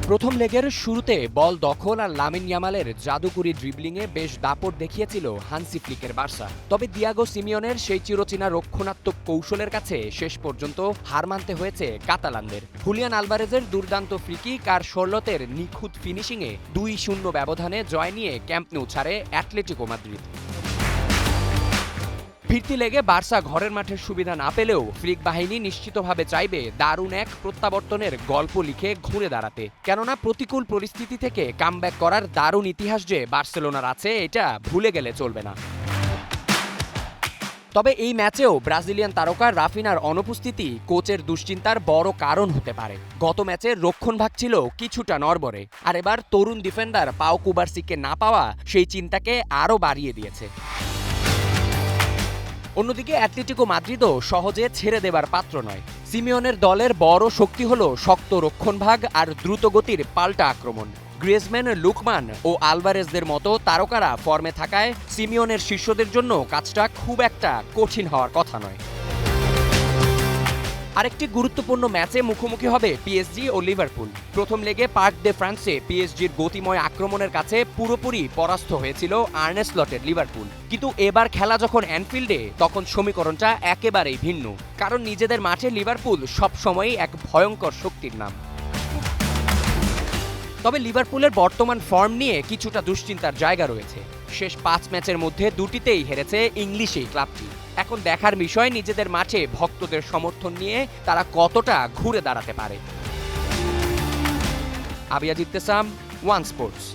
প্রথম লেগের শুরুতে বল দখল আর লামিন ইয়ামালের জাদুকরি ড্রিবলিংয়ে বেশ দাপট দেখিয়েছিল হান্সি ফ্লিকের বার্সা। তবে দিয়াগো সিমিওনের সেই চিরচেনা রক্ষণাত্মক কৌশলের কাছে শেষ পর্যন্ত হার মানতে হয়েছে কাতালানদের। হুলিয়ান আলভারেজের দুর্দান্ত ফ্রিকিক আর শর্লতের নিখুঁত ফিনিশিংয়ে 2-0 ব্যবধানে জয় নিয়ে ক্যাম্প নু ছাড়ে অ্যাটলেটিকো মাদ্রিদ। ফিরতি লেগে বার্সা ঘরের মাঠের সুবিধা না পেলেও ফ্লিক বাহিনী নিশ্চিতভাবে চাইবে দারুণ এক প্রত্যাবর্তনের গল্প লিখে ঘুরে দাঁড়াতে। কেননা প্রতিকূল পরিস্থিতি থেকে কামব্যাক করার দারুণ ইতিহাস যে বার্সেলোনার আছে, এটা ভুলে গেলে চলবে না। তবে এই ম্যাচেও ব্রাজিলিয়ান তারকা রাফিনার অনুপস্থিতি কোচের দুশ্চিন্তার বড় কারণ হতে পারে। গত ম্যাচের রক্ষণভাগ ছিল কিছুটা নড়বড়ে, আর এবার তরুণ ডিফেন্ডার পাও কুবার্সিকে না পাওয়া সেই চিন্তাকে আরও বাড়িয়ে দিয়েছে। অন্যদিকে অ্যাটলেটিকো মাদ্রিদও সহজে ছেড়ে দেবার পাত্র নয়। সিমিওনের দলের বড় শক্তি হল শক্ত রক্ষণভাগ আর দ্রুতগতির পাল্টা আক্রমণ। গ্রিজম্যান, লুকমান ও আলভারেজদের মতো তারকারা ফর্মে থাকায় সিমিওনের শিষ্যদের জন্য কাজটা খুব একটা কঠিন হওয়ার কথা নয়। আরেকটি গুরুত্বপূর্ণ ম্যাচে মুখোমুখি হবে পিএসজি ও লিভারপুল। প্রথম লেগে পার্ক দে ফ্রান্সে পিএসজির গতিময় আক্রমণের কাছে পুরোপুরি পরাস্ত হয়েছিল আর্নে স্লটের লিভারপুল। কিন্তু এবার খেলা যখন অ্যানফিল্ডে, তখন সমীকরণটা একেবারেই ভিন্ন। কারণ নিজেদের মাঠে লিভারপুল সবসময়ই এক ভয়ঙ্কর শক্তির নাম। তবে লিভারপুলের বর্তমান ফর্ম নিয়ে কিছুটা দুশ্চিন্তার জায়গা রয়েছে। শেষ 5 ম্যাচের মধ্যে 2টিতেই হেরেছে ইংলিশ এই ক্লাবটি। এখন দেখার বিষয় নিজেদের মাঠে ভক্তদের সমর্থন নিয়ে তারা কতটা ঘুরে দাঁড়াতে পারে। আবিয়াজ ইত্তেসাম, ওয়ান স্পোর্টস।